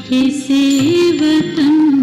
मीठे से वतन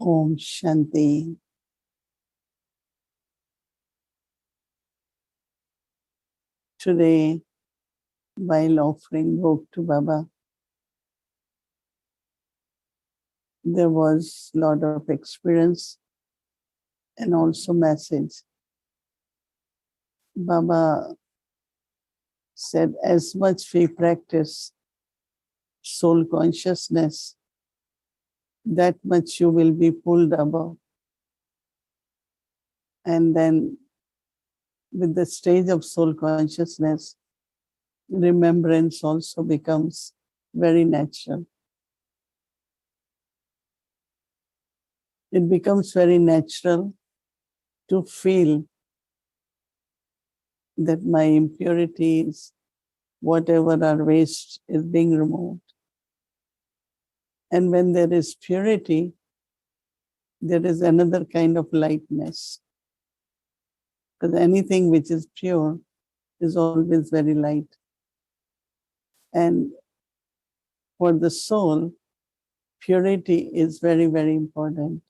Om Shanti. Today, while offering bhog to Baba, there was a lot of experience and also message. Baba said, as much we practice soul consciousness, that much you will be pulled above. And then with the stage of soul consciousness, remembrance also becomes very natural. It becomes very natural to feel that my impurities, whatever are waste, is being removed. And when there is purity, there is another kind of lightness. Because anything which is pure is always very light. And for the soul, purity is very, very important.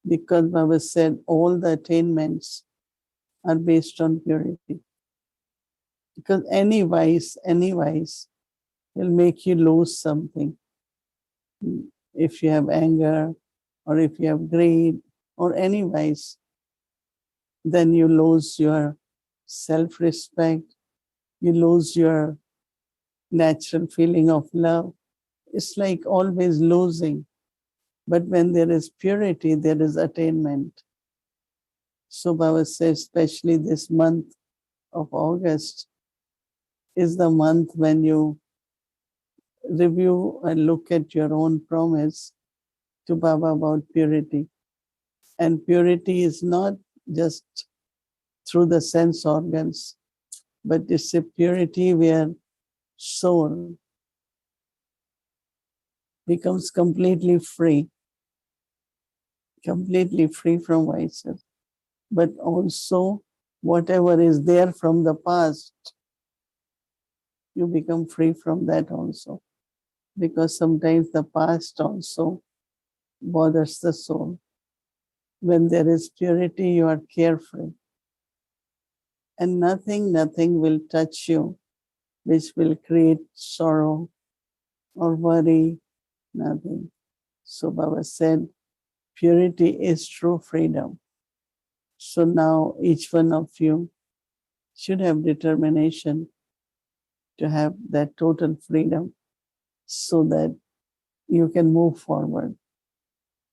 Because Baba said all the attainments are based on purity. Because any vice will make you lose something. If you have anger, or if you have greed, or any vice, then you lose your self-respect, you lose your natural feeling of love. It's like always losing. But when there is purity, there is attainment. So Baba says, especially this month of August is the month when you review and look at your own promise to Baba about purity. And purity is not just through the sense organs, but it's a purity where soul becomes completely free from vices. But also whatever is there from the past, you become free from that also. Because sometimes the past also bothers the soul. When there is purity, you are carefree. And nothing will touch you which will create sorrow or worry, nothing. So Baba said, purity is true freedom. So now each one of you should have determination to have that total freedom so that you can move forward.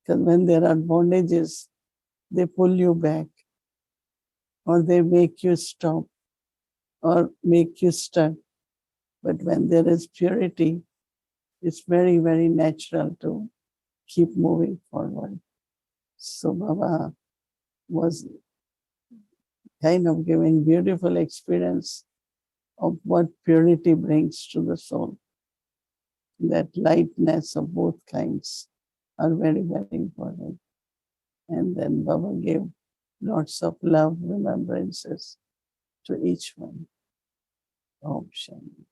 Because when there are bondages, they pull you back or they make you stop or make you stuck. But when there is purity, it's very, very natural to keep moving forward. So Baba was kind of giving beautiful experience of what purity brings to the soul. That lightness of both kinds are very, very important. And then Baba gave lots of love remembrances to each one. Om Shanti.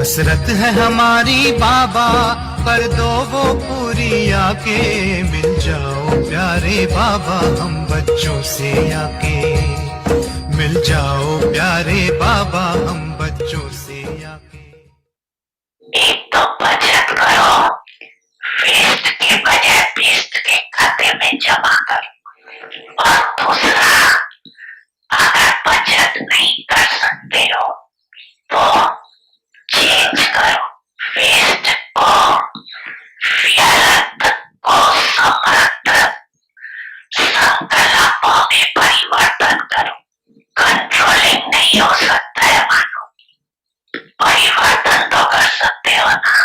हसरत है हमारी बाबा कर दो वो पूरी आके मिल जाओ प्यारे बाबा हम बच्चों से आके मिल जाओ प्यारे बाबा हम बच्चों से आके एक तो बचत करो वेस्ट के बजाय बेस्ट के खाते में जमा करो और दूसरा अगर बचत नहीं कर सकते हो तो चेंज करो वेस्ट को व्यर्थ को समर्थ संकल्पों में परिवर्तन करो कंट्रोलिंग नहीं हो सकता है मानो परिवर्तन तो कर सकते हो ना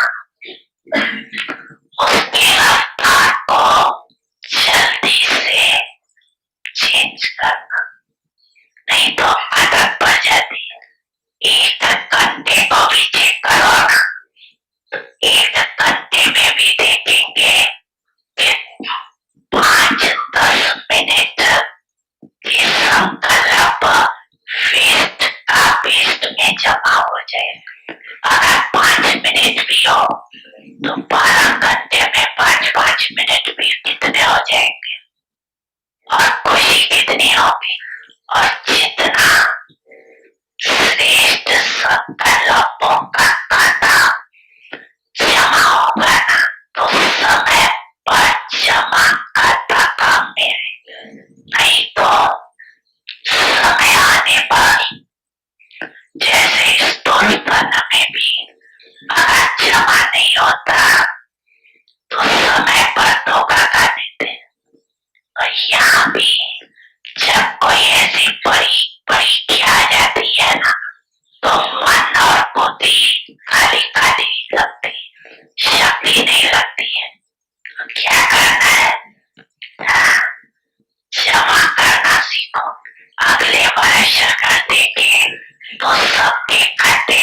अगले वर्ष अगर देखें तो सबके खाते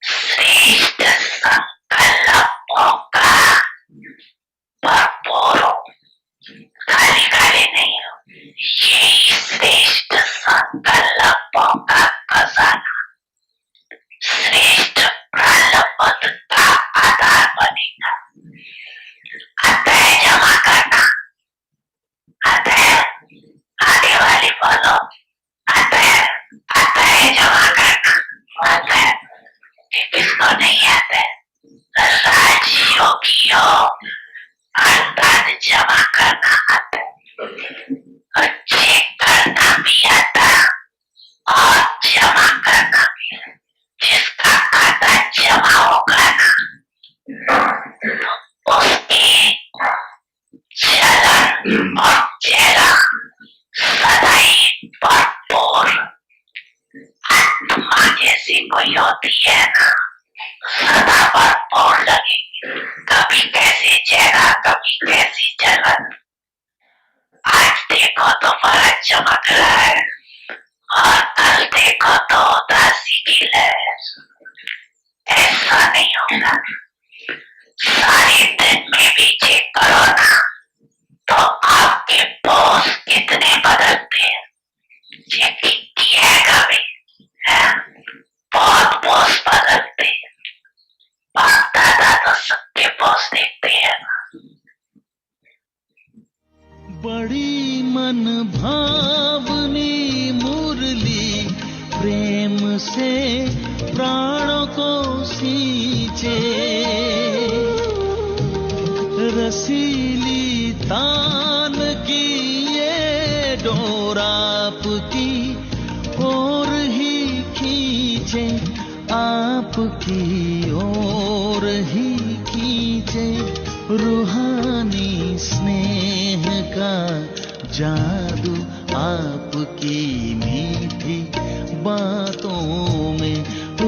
श्रेष्ठ संकल्पों का भरपूर हो, खाली खाली नहीं हो। यही श्रेष्ठ संकल्पों का खजाना श्रेष्ठ प्रलब्ध का आधार बनेगा। अतः जमा करना, अतः आगे वाली बोलो, अतः अतः जमा करना, अतः किसको नहीं आता है? राजयोगियों अर्थात जमा करना आता है, और चेक करना भी आता है और जमा करना भी। जिसका खाता जमा होगा ना, उसकी चलन और चेहरा सदा ही भरपूर आत्मा जैसी कोई होती है ना, सदा भरपूर लगेगी। कभी कैसी चेहरा, कभी कैसी चलन। आज देखो तो बड़ा चमक रहा है और कल देखो तो उदासी की लहर। ऐसा नहीं होगा। सारे दिन में भी चेक करो ना, तो आपके बॉस कितने बदलते हैं, चेक किया है कभी? बहुत बॉस बदलते हैं। बाप दादा तो सबके बॉस देखते हैं। बड़ी मन भावनी मुरली प्रेम से प्राणों को सींचे, रसीली तान की ये डोर आपकी ओर ही खींचे, आपकी ओर ही खींचे। रूहानी स्नेह का जादू आपकी मीठी बातों में,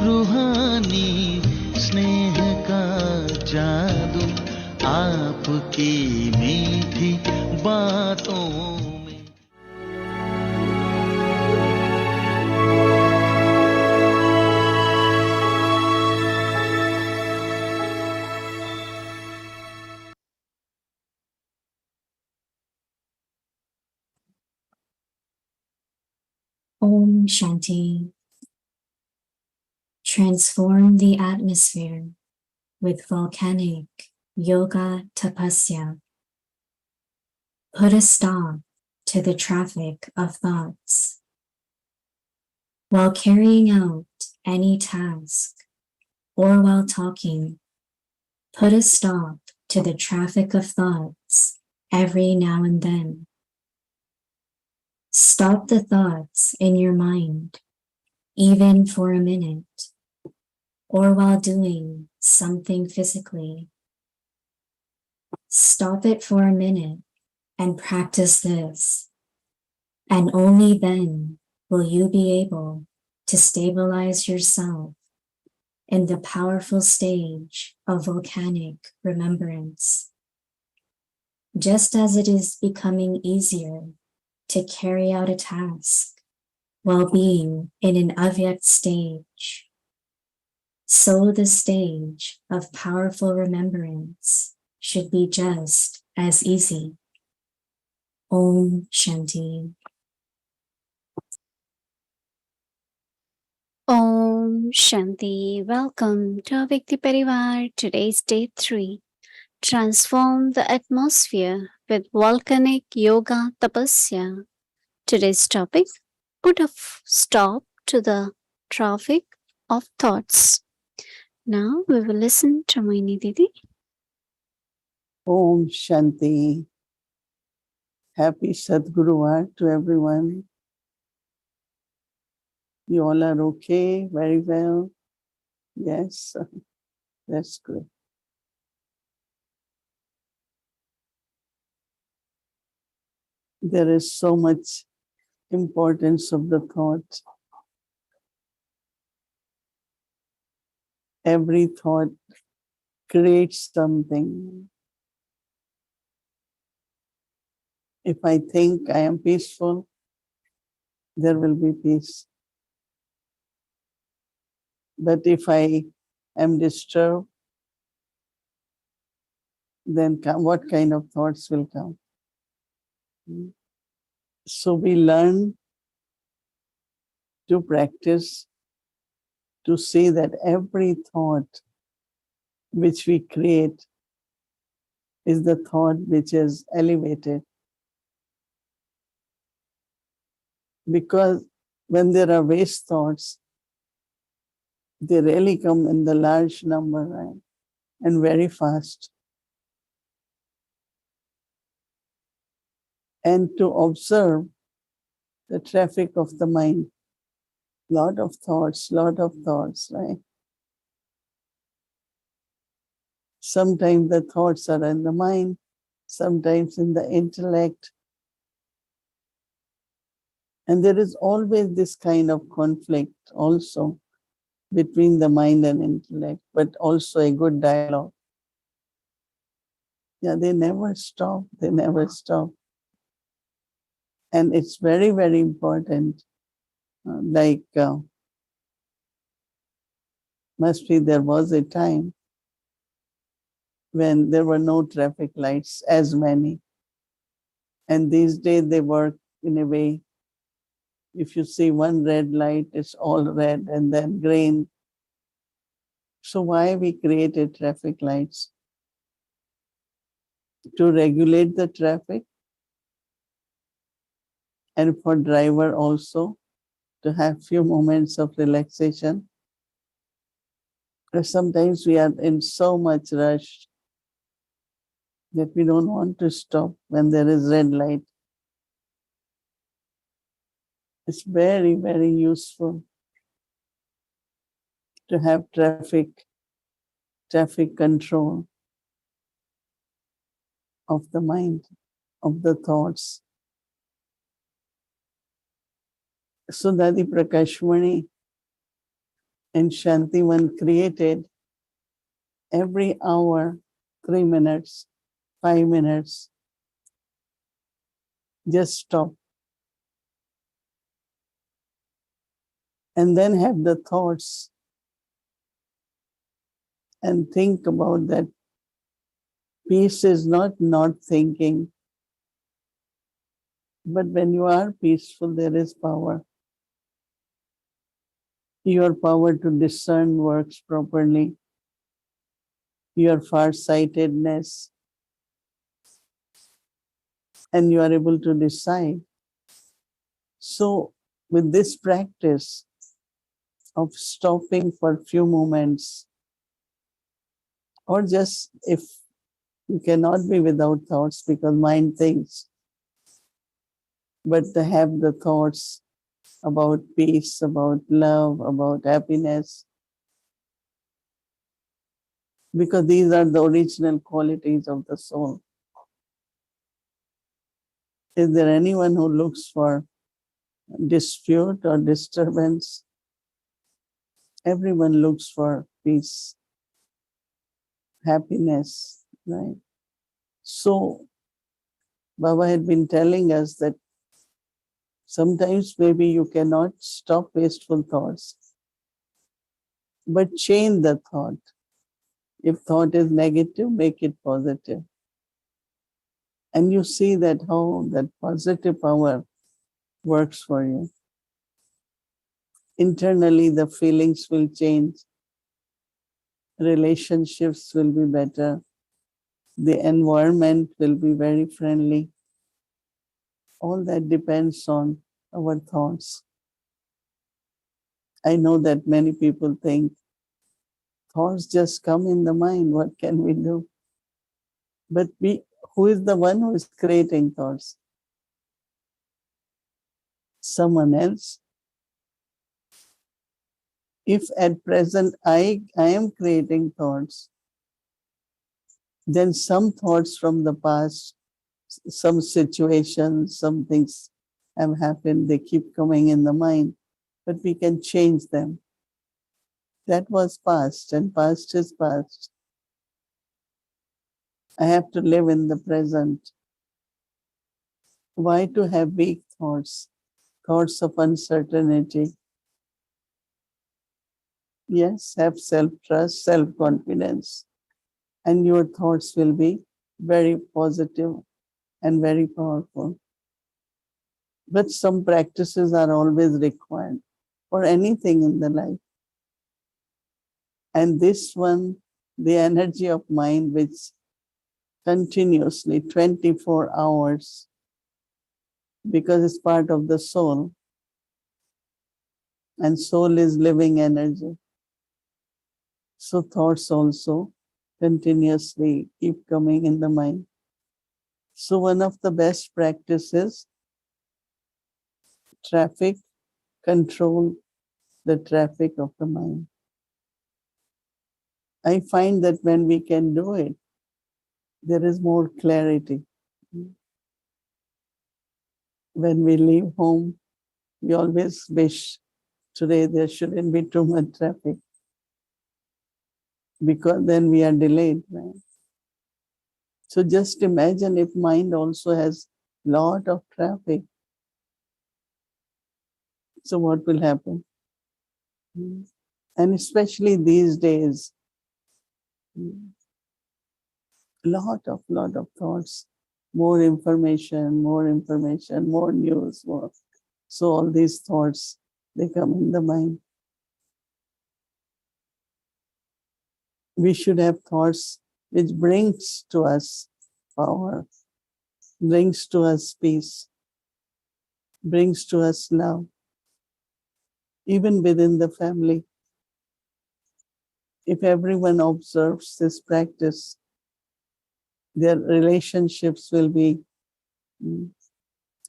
रूहानी स्नेह का जादू आपकी मीठी बातों में। Om Shanti. Transform the atmosphere with volcanic yoga tapasya. Put a stop to the traffic of thoughts. While carrying out any task or while talking, put a stop to the traffic of thoughts every now and then. Stop the thoughts in your mind, even for a minute, or while doing something physically. Stop it for a minute and practice this, and only then will you be able to stabilize yourself in the powerful stage of volcanic remembrance. Just as it is becoming easier to carry out a task while being in an avyakt stage, so the stage of powerful remembrance should be just as easy. Om Shanti. Om Shanti. Welcome to Avyakti Parivar. Today's day 3. Transform the atmosphere with volcanic yoga tapasya. Today's topic: put a stop to the traffic of thoughts. Now we will listen to Mohini Didi. Om Shanti. Happy Sadguruvar to everyone. You all are okay? Very well? Yes, that's good. There is so much importance of the thought. Every thought creates something. If I think I am peaceful, there will be peace. But if I am disturbed, then what kind of thoughts will come? So we learn to practice to see that every thought which we create is the thought which is elevated. Because when there are waste thoughts, they really come in the large number, right? And very fast. And to observe the traffic of the mind, lot of thoughts, right? Sometimes the thoughts are in the mind, sometimes in the intellect. And there is always this kind of conflict also between the mind and intellect, but also a good dialogue. Yeah, they never stop. They never stop. And it's very, very important. Must be there was a time when there were no traffic lights as many. And these days they work in a way, if you see one red light, it's all red and then green. So why we created traffic lights? To regulate the traffic and for driver also to have few moments of relaxation. Because sometimes we are in so much rush that we don't want to stop when there is red light. It's very, very useful to have traffic control of the mind, of the thoughts. So Dadi Prakashmani and Shantivan created every hour, 3 minutes, 5 minutes, just stop. And then have the thoughts and think about that. Peace is not thinking. But when you are peaceful, there is power. Your power to discern works properly. Your farsightedness. And you are able to decide. So with this practice of stopping for a few moments, or just if you cannot be without thoughts because mind thinks, but to have the thoughts about peace, about love, about happiness, because these are the original qualities of the soul. Is there anyone who looks for dispute or disturbance? Everyone looks for peace, happiness, right? So Baba had been telling us that sometimes maybe you cannot stop wasteful thoughts, but change the thought. If thought is negative, make it positive. And you see that how that positive power works for you. Internally, the feelings will change. Relationships will be better. The environment will be very friendly. All that depends on our thoughts. I know that many people think thoughts just come in the mind. What can we do? But who is the one who is creating thoughts? Someone else. If at present I am creating thoughts, then some thoughts from the past, some situations, some things have happened, they keep coming in the mind, but we can change them. That was past, and past is past. I have to live in the present. Why to have weak thoughts? thoughts of uncertainty. Yes, have self-trust, self-confidence, and your thoughts will be very positive and very powerful. But some practices are always required for anything in the life. And this one, the energy of mind, which continuously 24 hours, because it's part of the soul, and soul is living energy. So thoughts also continuously keep coming in the mind. So one of the best practices, traffic, control the traffic of the mind. I find that when we can do it, there is more clarity. When we leave home, we always wish today there shouldn't be too much traffic, because then we are delayed. Right? So just imagine if mind also has lot of traffic. So what will happen? And especially these days, lot of thoughts, more information, more news, more. So all these thoughts, they come in the mind. We should have thoughts which brings to us power, brings to us peace, brings to us love, even within the family. If everyone observes this practice, their relationships will be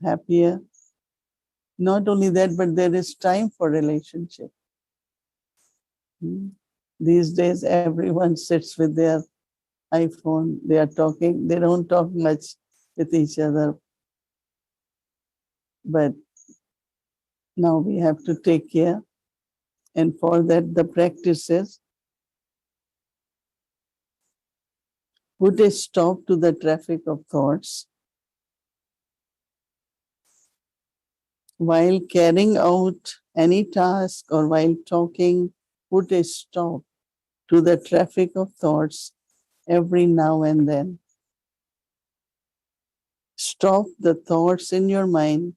happier. Not only that, but there is time for relationship. These days, everyone sits with their iPhone. They are talking. They don't talk much with each other. But now we have to take care. And for that, the practice is put a stop to the traffic of thoughts. While carrying out any task or while talking, put a stop to the traffic of thoughts every now and then. Stop the thoughts in your mind,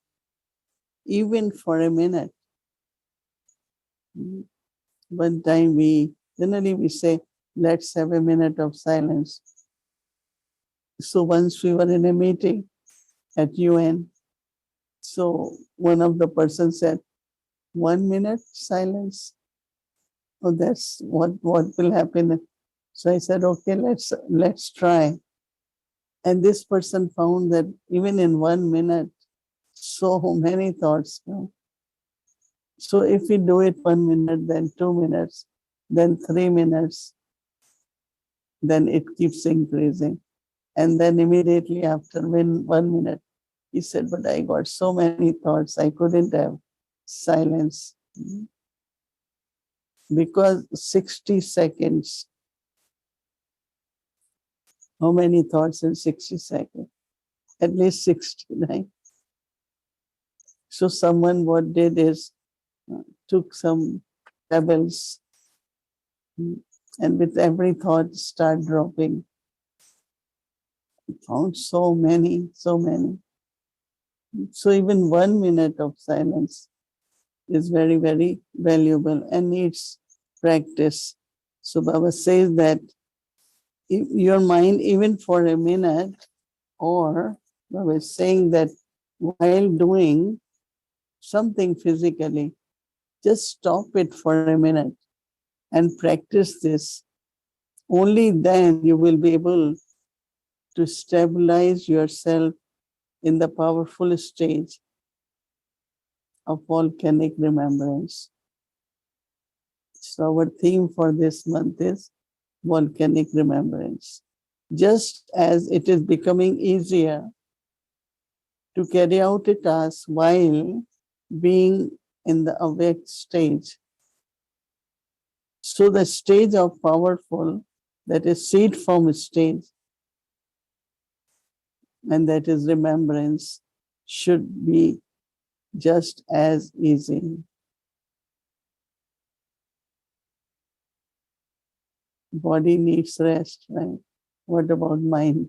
even for a minute. One time generally we say, let's have a minute of silence. So once we were in a meeting at UN, so one of the persons said, 1 minute silence. Oh, that's what will happen. So I said, okay, let's try. And this person found that even in 1 minute, so many thoughts come. So if we do it 1 minute, then 2 minutes, then 3 minutes, then it keeps increasing. And then immediately after 1 minute, he said, but I got so many thoughts, I couldn't have silence. Because 60 seconds, how many thoughts in 60 seconds? At least 69. So someone what did is took some pebbles and with every thought start dropping. Found so many. So even 1 minute of silence is very, very valuable and needs practice. So Baba says that if your mind, even for a minute, or Baba is saying that while doing something physically, just stop it for a minute and practice this. Only then you will be able to stabilize yourself in the powerful stage of volcanic remembrance. So our theme for this month is volcanic remembrance. Just as it is becoming easier to carry out a task while being in the awake stage, so the stage of powerful, that is seed form stage, and that is remembrance, should be just as easy. Body needs rest, right? What about mind?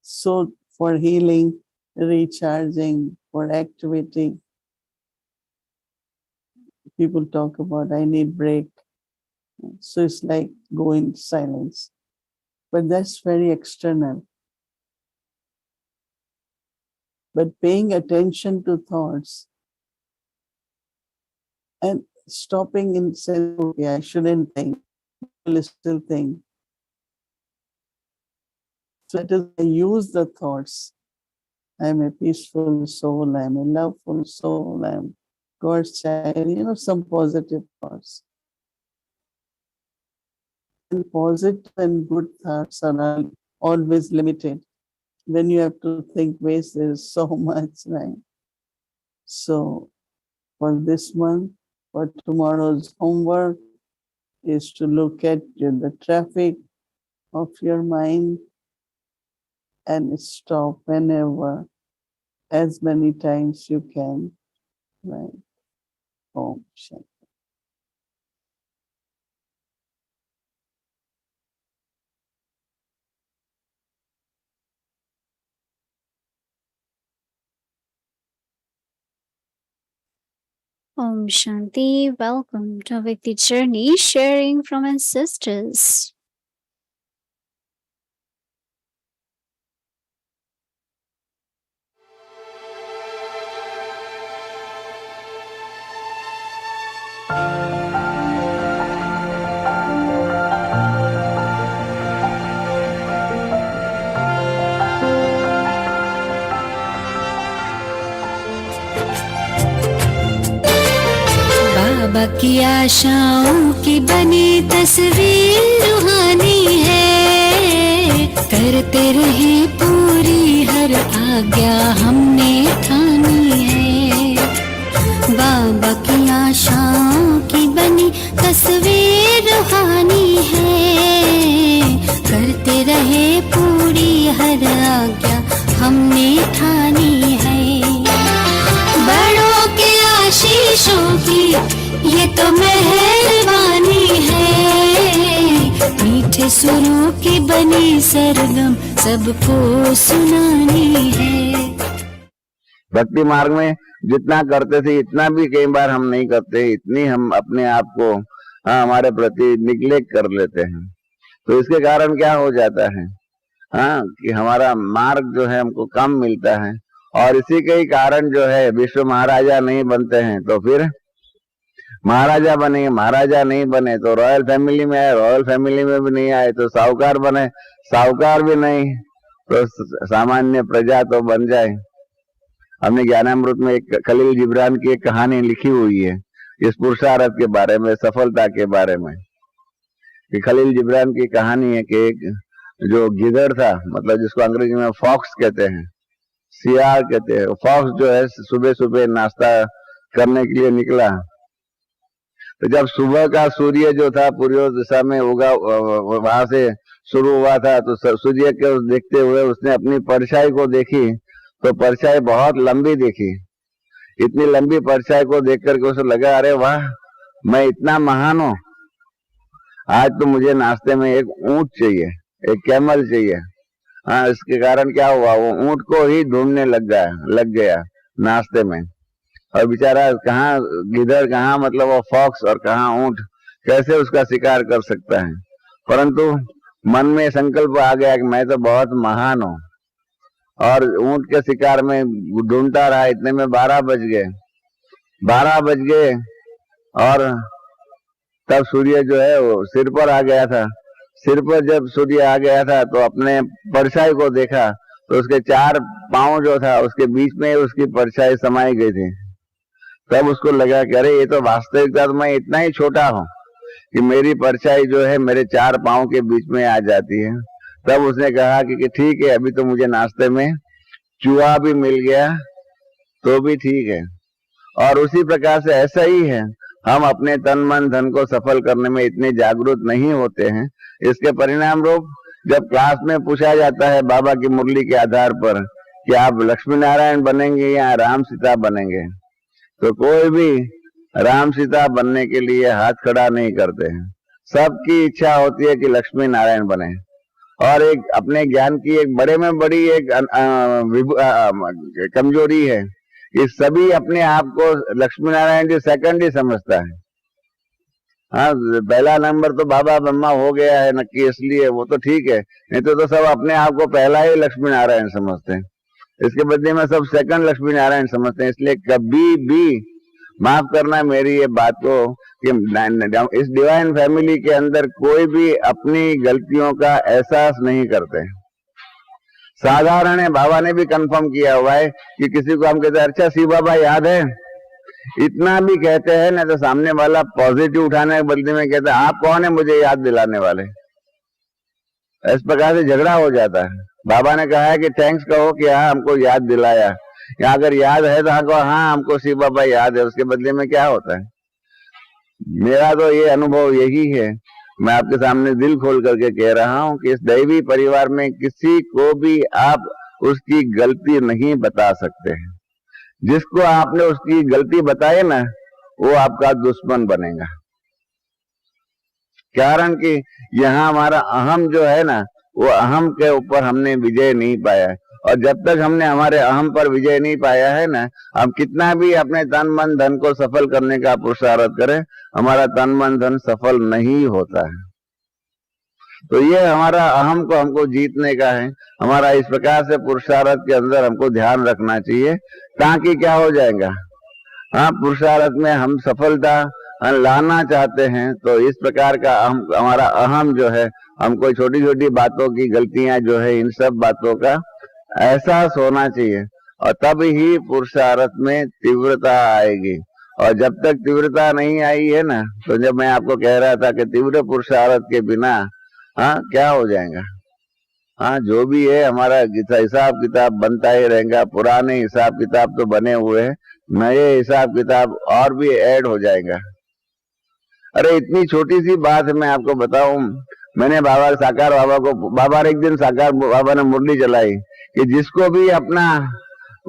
So for healing, recharging, for activity, people talk about, I need break. So it's like go in silence. But that's very external. But paying attention to thoughts and stopping and saying, okay, I shouldn't think, I will still think. So it is, I use the thoughts. I'm a peaceful soul, I'm a loveful soul, I'm God's child, some positive thoughts. And positive and good thoughts are always limited. When you have to think ways, there is so much, right? So for this month, for tomorrow's homework is to look at the traffic of your mind and stop whenever, as many times you can, right? Om Shanti. Om Shanti. Welcome to Vikti Journey, sharing from ancestors. बाबा की आशाओं की बनी तस्वीर रूहानी है, करते रहे पूरी हर आज्ञा हमने ठानी है। बाबा की आशाओं की बनी तस्वीर रूहानी है, करते रहे पूरी हर आज्ञा हमने ठानी है। बड़ों के आशीषों की ये तो मेहरबानी है, मीठे सुरों की बनी सरगम सबको सुनानी है। भक्ति मार्ग में जितना करते थे इतना भी कई बार हम नहीं करते, इतनी हम अपने आप को हमारे प्रति निग्लेक्ट कर लेते हैं। तो इसके कारण क्या हो जाता है कि हमारा मार्ग जो है हमको कम मिलता है, और इसी के ही कारण जो है विश्व महाराजा नहीं बनते हैं तो फिर महाराजा बने, महाराजा नहीं बने तो रॉयल फैमिली में आए, रॉयल फैमिली में भी नहीं आए तो साहूकार बने, साहूकार भी नहीं तो सामान्य प्रजा तो बन जाए। हमने ज्ञानामृत में एक खलील जिब्रान की एक कहानी लिखी हुई है इस पुरुषार्थ के बारे में, सफलता के बारे में। कि खलील जिब्रान की कहानी है कि एक जो गिदड़ था, मतलब जिसको अंग्रेजी में फॉक्स कहते हैं, सियार कहते हैं, फॉक्स जो है सुबह सुबह नाश्ता करने के लिए निकला। तो जब सुबह का सूर्य जो था पूर्व दिशा में उगा, वहां से शुरू हुआ था, तो सूर्य को देखते हुए उसने अपनी परछाई को देखी, तो परछाई बहुत लंबी देखी। इतनी लंबी परछाई को देख करके उसे लगा, अरे वाह, मैं इतना महान हूं, आज तो मुझे नाश्ते में एक ऊंट चाहिए, एक कैमल चाहिए। इसके कारण क्या हुआ, वो ऊंट को ही ढूंढने लग गया नाश्ते में। और बेचारा कहाँ गिदड़, कहाँ मतलब वो फॉक्स, और कहाँ ऊंट, कैसे उसका शिकार कर सकता है। परंतु मन में संकल्प आ गया कि मैं तो बहुत महान हूँ, और ऊंट के शिकार में ढूंढता रहा। इतने में 12 बज गए, 12 बज गए, और तब सूर्य जो है वो सिर पर आ गया था। सिर पर जब सूर्य आ गया था तो अपने परछाई को देखा, तो उसके 4 पांव जो था उसके बीच में उसकी परछाई समाई गई थी। तब उसको लगा कि अरे ये तो वास्तविकता, तो मैं इतना ही छोटा हूँ कि मेरी परछाई जो है मेरे 4 पांव के बीच में आ जाती है। तब उसने कहा कि ठीक है, अभी तो मुझे नाश्ते में चूहा भी मिल गया तो भी ठीक है। और उसी प्रकार से ऐसा ही है, हम अपने तन मन धन को सफल करने में इतने जागरूक नहीं होते हैं। इसके परिणाम रूप जब क्लास में पूछा जाता है बाबा की मुरली के आधार पर कि आप लक्ष्मी नारायण बनेंगे या राम सीता बनेंगे, तो कोई भी राम सीता बनने के लिए हाथ खड़ा नहीं करते हैं। सबकी इच्छा होती है कि लक्ष्मी नारायण बने। और एक अपने ज्ञान की एक बड़े में बड़ी एक कमजोरी है कि सभी अपने आप को लक्ष्मी नारायण जी सेकंड ही समझता है। हाँ, पहला नंबर तो बाबा ब्रह्मा हो गया है नक्की, इसलिए वो तो ठीक है, नहीं तो सब अपने आप को पहला ही लक्ष्मी नारायण समझते हैं। इसके बदले में सब सेकंड लक्ष्मी नारायण समझते हैं। इसलिए कभी भी, माफ करना मेरी ये बात को, कि इस डिवाइन फैमिली के अंदर कोई भी अपनी गलतियों का एहसास नहीं करते। साधारण है, बाबा ने भी कंफर्म किया हुआ है कि किसी को हम कहते हैं अच्छा शिव बाबा याद है, इतना भी कहते हैं ना तो सामने वाला पॉजिटिव उठाने के बदले में कहता है आप कौन है मुझे याद दिलाने वाले। इस प्रकार से झगड़ा हो जाता है। बाबा ने कहा है कि थैंक्स कहो कि हाँ हमको याद दिलाया, या अगर याद है तो हाँ कहो हाँ हमको शिव बाबा याद है, उसके बदले में क्या होता है। मेरा तो ये अनुभव यही है, मैं आपके सामने दिल खोल करके कह रहा हूं कि इस दैवी परिवार में किसी को भी आप उसकी गलती नहीं बता सकते हैं। जिसको आपने उसकी गलती बताई ना वो आपका दुश्मन बनेगा। कारण कि यहाँ हमारा अहम जो है ना, वो अहम के ऊपर हमने विजय नहीं पाया है। और जब तक हमने हमारे अहम पर विजय नहीं पाया है ना, हम कितना भी अपने तन मन धन को सफल करने का पुरुषार्थ करें, हमारा तन मन धन सफल नहीं होता है। तो ये हमारा अहम को हमको जीतने का है। हमारा इस प्रकार से पुरुषार्थ के अंदर हमको ध्यान रखना चाहिए, ताकि क्या हो जाएगा, हाँ पुरुषार्थ में हम सफलता लाना चाहते हैं तो इस प्रकार का हमारा अहम जो है, हमको छोटी छोटी बातों की गलतियां जो है, इन सब बातों का एहसास होना चाहिए, और तब ही पुरुषार्थ में तीव्रता आएगी। और जब तक तीव्रता नहीं आई है ना, तो जब मैं आपको कह रहा था कि तीव्र पुरुषार्थ के बिना हाँ क्या हो जाएगा, हाँ जो भी है हमारा हिसाब किताब बनता ही रहेगा। पुराने हिसाब किताब तो बने हुए हैं, नए हिसाब किताब और भी ऐड हो जाएगा। अरे इतनी छोटी सी बात है, मैं आपको बताऊं, मैंने बाबा साकार बाबा को, बाबा ने एक दिन साकार बाबा ने मुरली चलाई कि जिसको भी अपना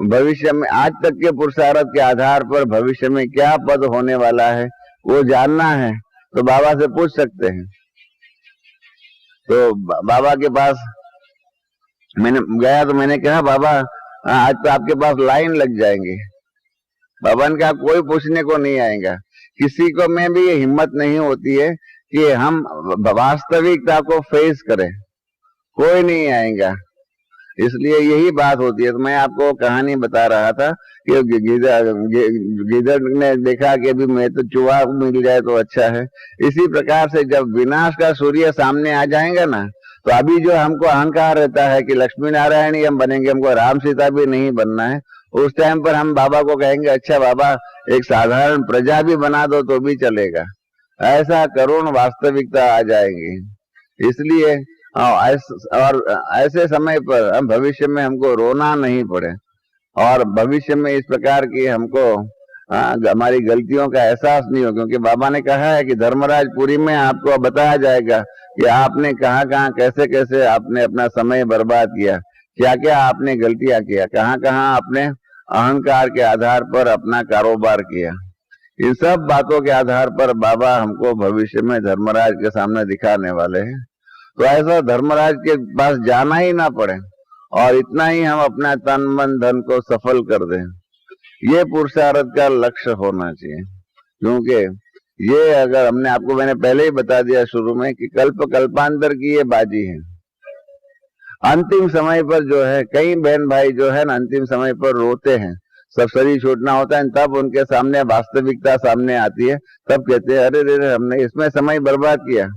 भविष्य में आज तक के पुरुषार्थ के आधार पर भविष्य में क्या पद होने वाला है वो जानना है तो बाबा से पूछ सकते हैं। तो बाबा के पास मैंने गया तो मैंने कहा बाबा आज तो आपके पास लाइन लग जाएंगे। बाबा ने कहा कोई पूछने को नहीं आएगा, किसी को में भी ये हिम्मत नहीं होती है कि हम वास्तविकता को फेस करें, कोई नहीं आएगा। इसलिए यही बात होती है। तो मैं आपको कहानी बता रहा था कि गिदड़ ने देखा कि अभी मैं तो चूहा मिल जाए तो अच्छा है। इसी प्रकार से जब विनाश का सूर्य सामने आ जाएगा ना, तो अभी जो हमको अहंकार रहता है कि लक्ष्मी नारायण ही हम बनेंगे, हमको राम सीता भी नहीं बनना है, उस टाइम पर हम बाबा को कहेंगे अच्छा बाबा एक साधारण प्रजा भी बना दो तो भी चलेगा। ऐसा करुण वास्तविकता आ जाएगी। इसलिए और ऐसे समय पर हम भविष्य में हमको रोना नहीं पड़े, और भविष्य में इस प्रकार की हमको हमारी गलतियों का एहसास नहीं हो, क्योंकि बाबा ने कहा है कि धर्मराजपुरी में आपको बताया जाएगा कि आपने कहाँ कहाँ कैसे कैसे आपने अपना समय बर्बाद किया, क्या क्या आपने गलतियां किया, कहाँ कहाँ आपने अहंकार के आधार पर अपना कारोबार किया। इन सब बातों के आधार पर बाबा हमको भविष्य में धर्मराज के सामने दिखाने वाले हैं। तो ऐसा धर्मराज के पास जाना ही ना पड़े और इतना ही हम अपना तन मन धन को सफल कर दें, ये पुरुषार्थ का लक्ष्य होना चाहिए। क्योंकि ये अगर हमने आपको, मैंने पहले ही बता दिया शुरू में कि कल्प कल्पांतर की ये बाजी है। अंतिम समय पर जो है कई बहन भाई जो है ना अंतिम समय पर रोते हैं, सब शरीर छोड़ना होता है, तब उनके सामने वास्तविकता सामने आती है, तब कहते हैं अरे रे हमने इसमें समय बर्बाद किया।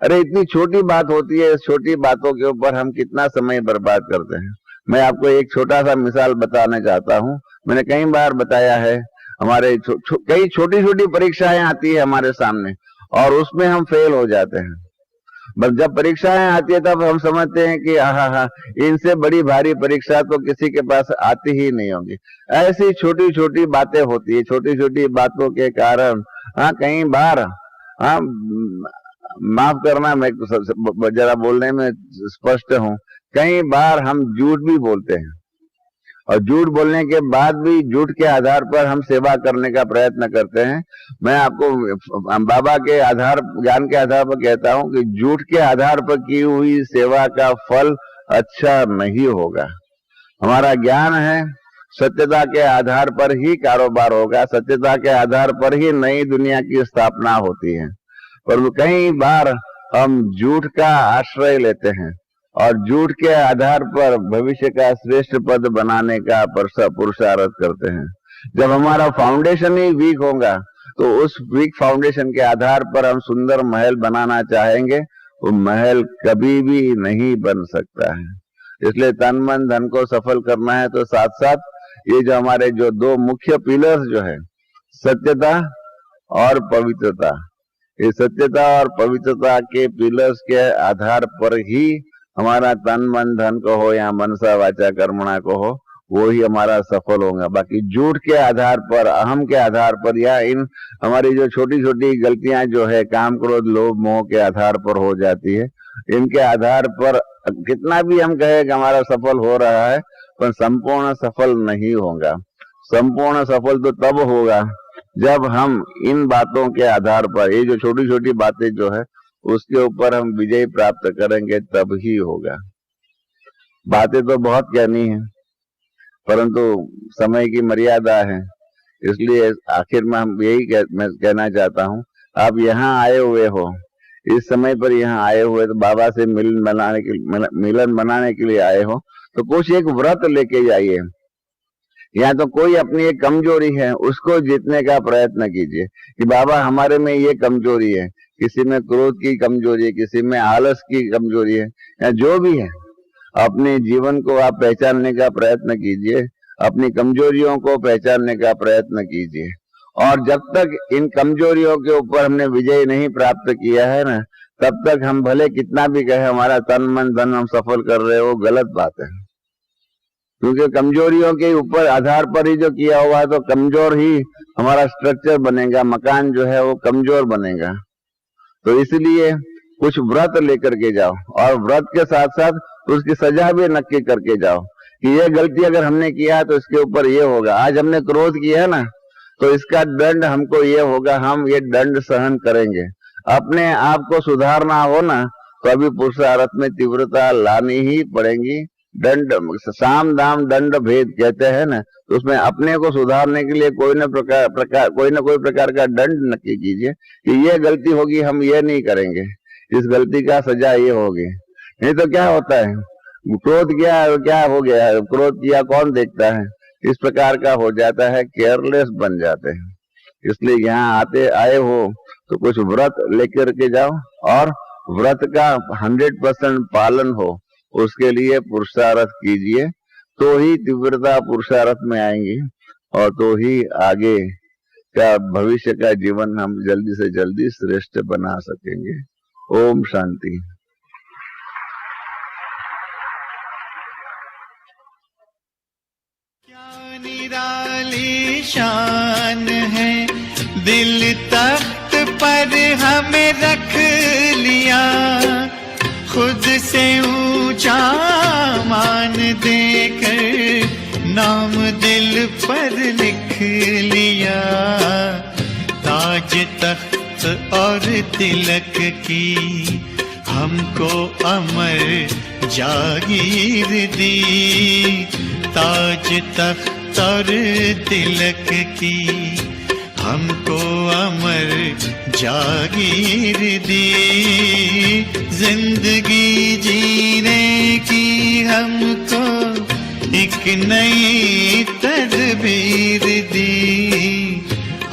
अरे इतनी छोटी बात होती है, इस छोटी बातों के ऊपर हम कितना समय बर्बाद करते हैं। मैं आपको एक छोटा सा मिसाल बताना चाहता हूँ। मैंने कई बार बताया है, हमारे कई छोटी छोटी परीक्षाएं आती है हमारे सामने और उसमें हम फेल हो जाते हैं। बस जब परीक्षाएं आती है तब हम समझते हैं कि हाँ इनसे बड़ी भारी परीक्षा तो किसी के पास आती ही नहीं होगी। ऐसी छोटी छोटी बातें होती है, छोटी छोटी बातों के कारण कई बार माफ करना, मैं जरा बोलने में स्पष्ट हूँ, कई बार हम झूठ भी बोलते हैं और झूठ बोलने के बाद भी झूठ के आधार पर हम सेवा करने का प्रयत्न करते हैं। मैं आपको बाबा के आधार, ज्ञान के आधार पर कहता हूं कि झूठ के आधार पर की हुई सेवा का फल अच्छा नहीं होगा। हमारा ज्ञान है, सत्यता के आधार पर ही कारोबार होगा, सत्यता के आधार पर ही नई दुनिया की स्थापना होती है। पर कई बार हम झूठ का आश्रय लेते हैं और झूठ के आधार पर भविष्य का श्रेष्ठ पद बनाने का पुरुषार्थ करते हैं। जब हमारा फाउंडेशन ही वीक होगा तो उस वीक फाउंडेशन के आधार पर हम सुंदर महल बनाना चाहेंगे, वो महल कभी भी नहीं बन सकता है। इसलिए तन मन धन को सफल करना है तो साथ साथ ये जो हमारे जो दो मुख्य पिलर्स जो है, सत्यता और पवित्रता, ये सत्यता और पवित्रता के पिलर्स के आधार पर ही हमारा तन मन धन को हो या मनसा वाचा कर्मणा को हो, वो ही हमारा सफल होगा। बाकी झूठ के आधार पर, अहम के आधार पर या इन हमारी जो छोटी छोटी गलतियां जो है काम क्रोध लोभ मोह के आधार पर हो जाती है, इनके आधार पर कितना भी हम कहे कि हमारा सफल हो रहा है, पर संपूर्ण सफल नहीं होगा। संपूर्ण सफल तो तब होगा जब हम इन बातों के आधार पर, ये जो छोटी छोटी बातें जो है उसके ऊपर हम विजय प्राप्त करेंगे, तब ही होगा। बातें तो बहुत कहनी है परंतु समय की मर्यादा है, इसलिए आखिर में हम मैं कहना चाहता हूँ, आप यहाँ आए हुए हो, इस समय पर यहाँ आए हुए तो बाबा से मिलन बनाने के लिए आए हो, तो कुछ एक व्रत लेके जाइए। या तो कोई अपनी एक कमजोरी है उसको जीतने का प्रयत्न कीजिए कि बाबा हमारे में ये कमजोरी है, किसी में क्रोध की कमजोरी है, किसी में आलस की कमजोरी है, या जो भी है अपने जीवन को आप पहचानने का प्रयत्न कीजिए, अपनी कमजोरियों को पहचानने का प्रयत्न कीजिए। और जब तक इन कमजोरियों के ऊपर हमने विजय नहीं प्राप्त किया है ना, तब तक हम भले कितना भी कहे हमारा तन मन धन हम सफल कर रहे हो, गलत बात है। क्योंकि कमजोरियों के ऊपर आधार पर ही जो किया हुआ है तो कमजोर ही हमारा स्ट्रक्चर बनेगा, मकान जो है वो कमजोर बनेगा। तो इसलिए कुछ व्रत लेकर के जाओ और व्रत के साथ साथ उसकी सजा भी नक्की करके जाओ कि ये गलती अगर हमने किया तो इसके ऊपर ये होगा। आज हमने क्रोध किया है ना, तो इसका दंड हमको ये होगा, हम ये दंड सहन करेंगे। अपने आप को सुधारना हो ना तो अभी पुरुषार्थ में तीव्रता लानी ही पड़ेगी। दंड, साम दाम दंड भेद कहते हैं ना, तो उसमें अपने को सुधारने के लिए कोई ना कोई प्रकार का दंड नक्की कीजिए कि ये गलती होगी, हम ये नहीं करेंगे, इस गलती का सजा ये होगी। नहीं तो क्या होता है, क्रोध किया क्या हो गया, क्रोध किया कौन देखता है, इस प्रकार का हो जाता है, केयरलेस बन जाते हैं। इसलिए यहाँ आए हो तो कुछ व्रत लेकर के जाओ और व्रत का 100% पालन हो, उसके लिए पुरुषार्थ कीजिए, तो ही तीव्रता पुरुषार्थ में आएंगी और तो ही आगे का भविष्य का जीवन हम जल्दी से जल्दी श्रेष्ठ बना सकेंगे। ओम शांति। क्या निराली शान है, दिल तख्त पर हमें रख लिया, खुद से ऊंचा मान देकर नाम दिल पर लिख लिया। ताज तख्त और तिलक की हमको अमर जागीर दी, ताज तख्त और तिलक की हमको अमर जागीर दी, जिंदगी जीने की हमको एक नई तदबीर दी,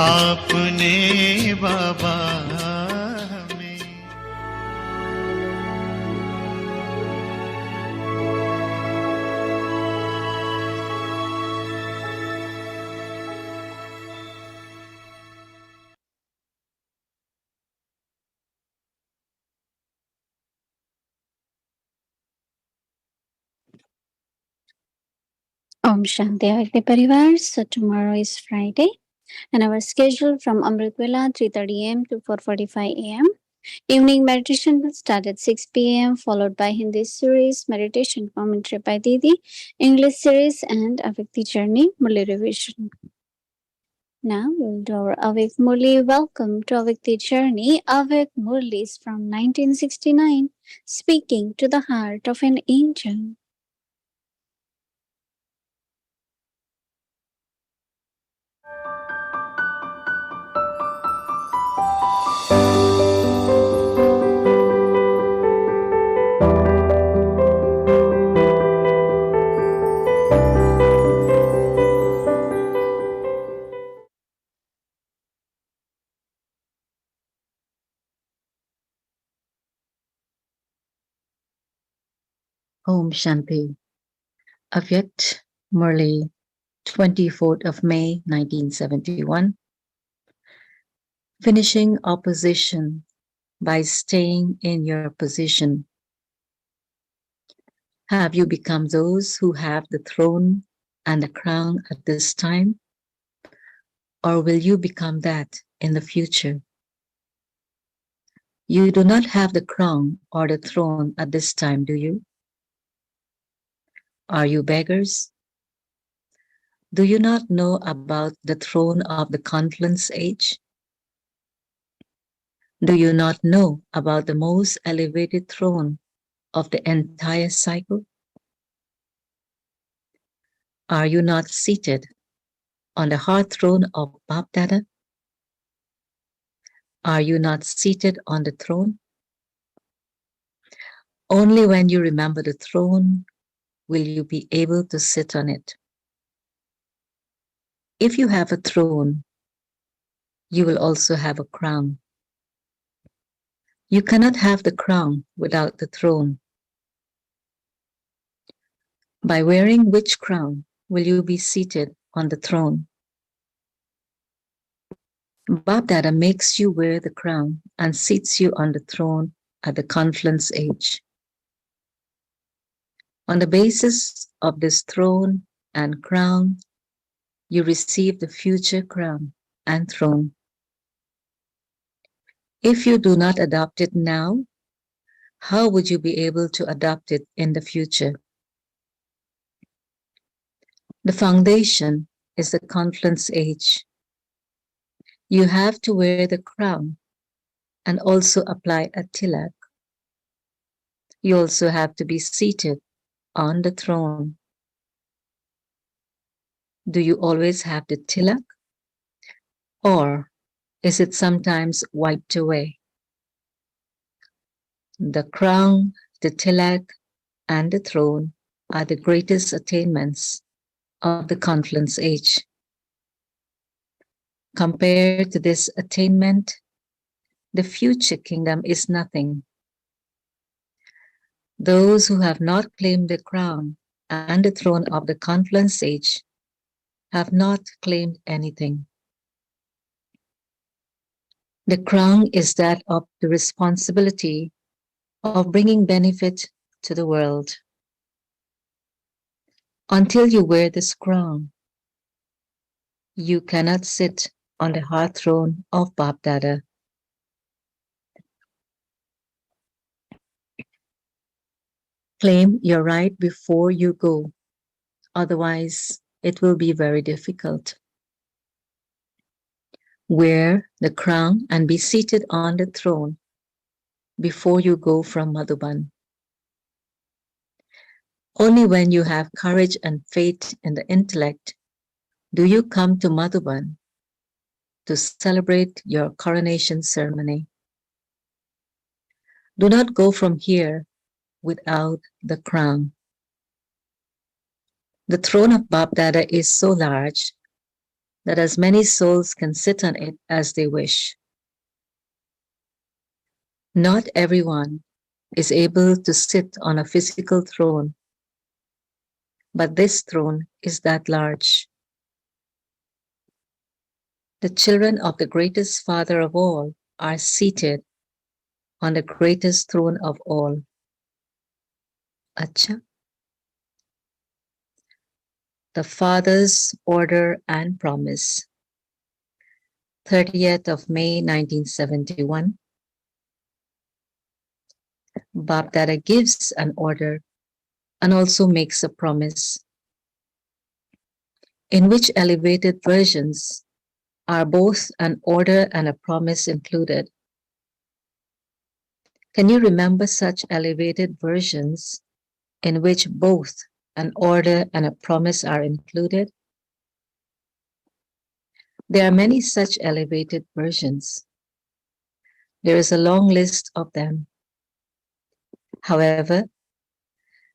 आपने बाबा हमें। Om Shanti Avakti Parivar. So tomorrow is Friday and our schedule from Amrit Vela 3:30 am to 4:45 am. Evening meditation will start at 6 p.m., followed by Hindi series, meditation commentary by Didi, English series, and Avikti Journey, Murli revision. Now we'll do our Avik Murli. Welcome to Avikti Journey. Avik Murli is from 1969, speaking to the heart of an angel. Om Shanti. Avyakt Murli, 24th of May, 1971. Finishing opposition by staying in your position. Have you become those who have the throne and the crown at this time? Or will you become that in the future? You do not have the crown or the throne at this time, do you? Are you beggars? Do you not know about the throne of the confluence age? Do you not know about the most elevated throne of the entire cycle? Are you not seated on the heart throne of Bapdada? Are you not seated on the throne? Only when you remember the throne will you be able to sit on it. If you have a throne, you will also have a crown. You cannot have the crown without the throne. By wearing which crown will you be seated on the throne? Bapdada makes you wear the crown and seats you on the throne at the confluence age. On the basis of this throne and crown, you receive the future crown and throne. If you do not adopt it now, how would you be able to adopt it in the future? The foundation is the confluence age. You have to wear the crown and also apply a tilak. You also have to be seated on the throne. Do you always have the tilak? Or is it sometimes wiped away? The crown, the tilak, and the throne are the greatest attainments of the confluence age. Compared to this attainment, the future kingdom is nothing. Those who have not claimed the crown and the throne of the confluence age have not claimed anything. The crown is that of the responsibility of bringing benefit to the world. Until you wear this crown, you cannot sit on the heart throne of Bapdada. Claim your right before you go, otherwise it will be very difficult. Wear the crown and be seated on the throne before you go from Madhuban. Only when you have courage and faith in the intellect do you come to Madhuban to celebrate your coronation ceremony. Do not go from here without the crown. The throne of Bapdada is so large that as many souls can sit on it as they wish. Not everyone is able to sit on a physical throne, but this throne is that large. The children of the greatest Father of all are seated on the greatest throne of all. Acha. The Father's Order and Promise. 30th of May, 1971. Bap Dada gives an order and also makes a promise, in which elevated versions are both an order and a promise included. Can you remember such elevated versions in which both an order and a promise are included? There are many such elevated versions. There is a long list of them. However,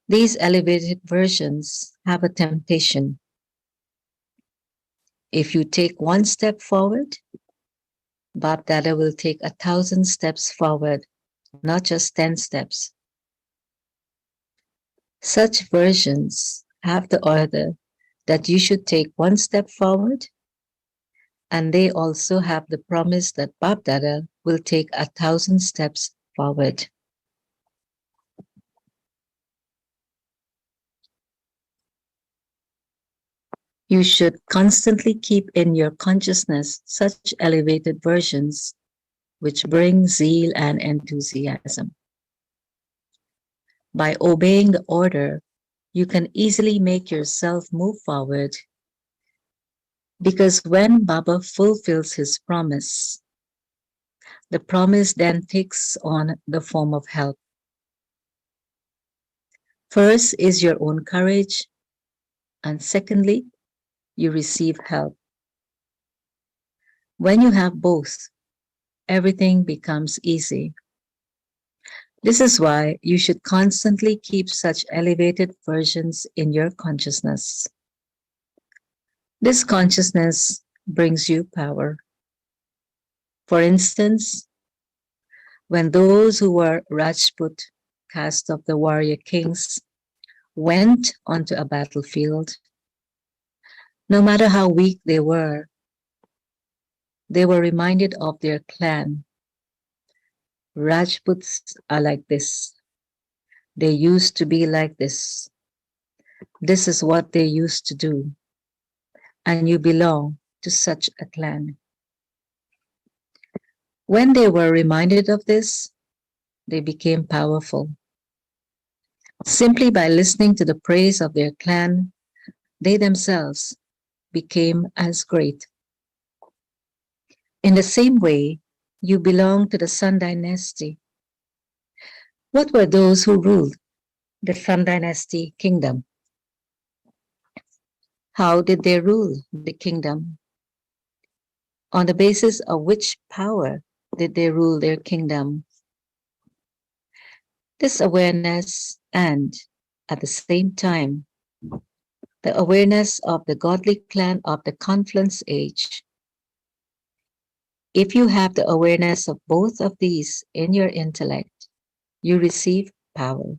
these elevated versions have a temptation. If you take one step forward, Bap Dada will take 1,000 steps forward, not just 10 steps. Such versions have the order that you should take one step forward, and they also have the promise that Bap Dada will take 1,000 steps forward. You should constantly keep in your consciousness such elevated versions which bring zeal and enthusiasm. By obeying the order, you can easily make yourself move forward, because when Baba fulfills his promise, the promise then takes on the form of help. First is your own courage, and secondly, you receive help. When you have both, everything becomes easy. This is why you should constantly keep such elevated versions in your consciousness. This consciousness brings you power. For instance, when those who were Rajput caste of the warrior kings went onto a battlefield, no matter how weak they were reminded of their clan. Rajputs are like this. They used to be like this. This is what they used to do. And you belong to such a clan. When they were reminded of this, they became powerful. Simply by listening to the praise of their clan, they themselves became as great. In the same way, you belong to the Sun Dynasty. What were those who ruled the Sun Dynasty kingdom? How did they rule the kingdom? On the basis of which power did they rule their kingdom? This awareness and, at the same time, the awareness of the godly clan of the confluence age. If you have the awareness of both of these in your intellect, you receive power.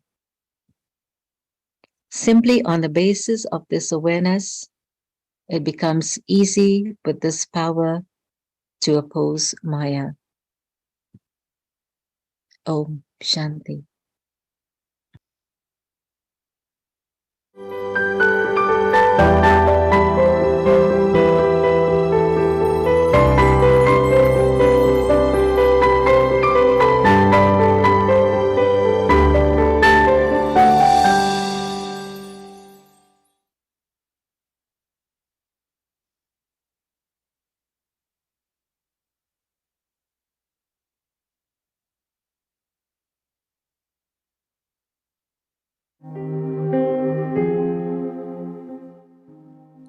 Simply on the basis of this awareness, it becomes easy with this power to oppose Maya. Om Shanti.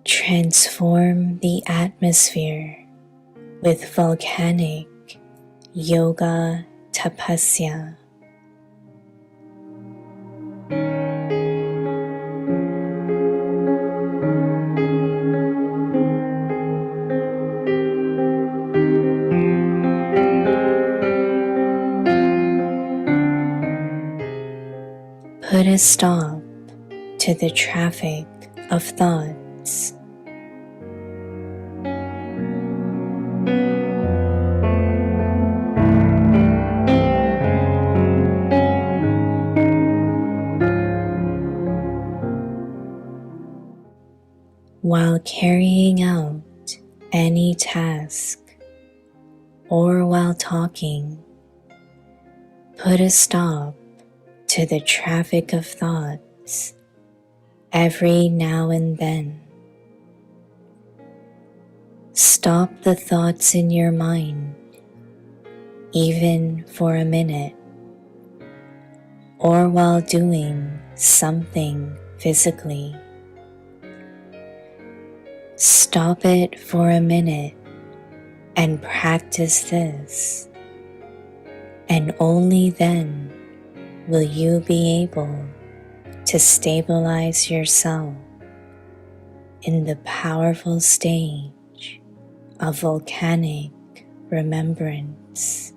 Transform the atmosphere with volcanic yoga tapasya. Put a stop to the traffic of thoughts. While carrying out any task or while talking, put a stop to the traffic of thoughts every now and then. Stop the thoughts in your mind, even for a minute, or while doing something physically. Stop it for a minute and practice this, and only then will you be able to stabilize yourself in the powerful stage of volcanic remembrance.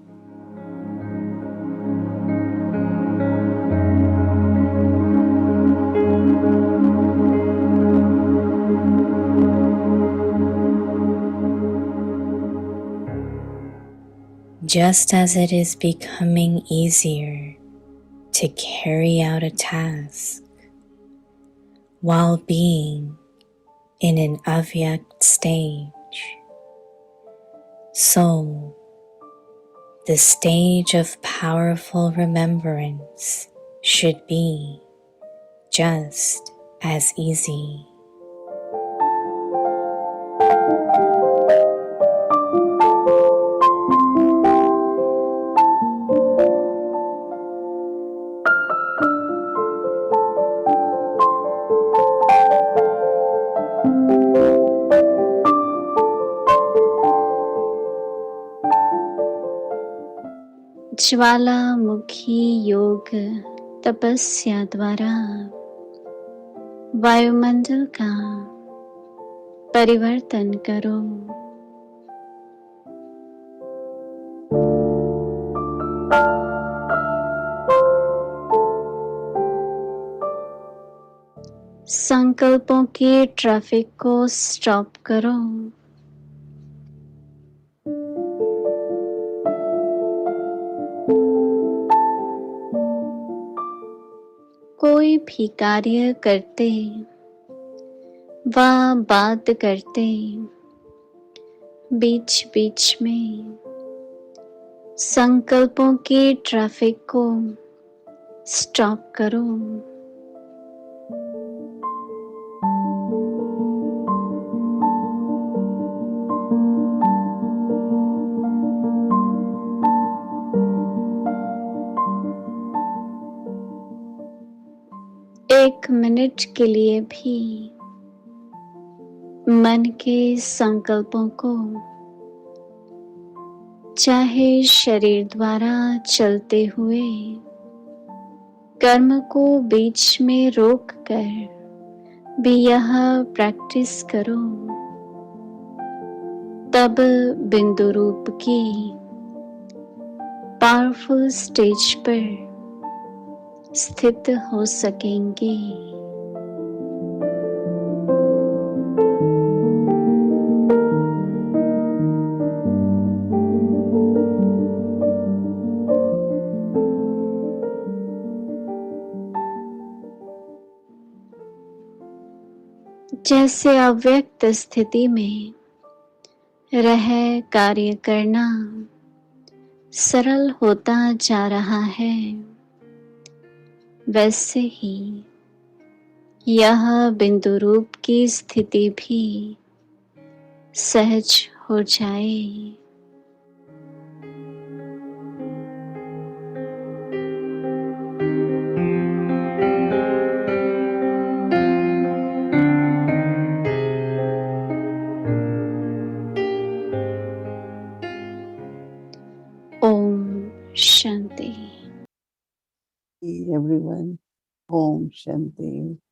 Just as it is becoming easier to carry out a task while being in an avyakt stage, so the stage of powerful remembrance should be just as easy. ज्वालामुखी योग तपस्या द्वारा वायुमंडल का परिवर्तन करो। संकल्पों के traffic को स्टॉप करो। कोई भी कार्य करते व बात करते बीच बीच में संकल्पों के ट्रैफिक को स्टॉप करो। एक मिनट के लिए भी मन के संकल्पों को चाहे शरीर द्वारा चलते हुए कर्म को बीच में रोक कर भी यह प्रैक्टिस करो। तब बिंदु रूप की पावरफुल स्टेज पर स्थित हो सकेंगे। जैसे अव्यक्त स्थिति में रह कार्य करना सरल होता जा रहा है, वैसे ही यह बिंदु रूप की स्थिति भी सहज हो जाए। Om Shanti. Everyone, Om Shanti.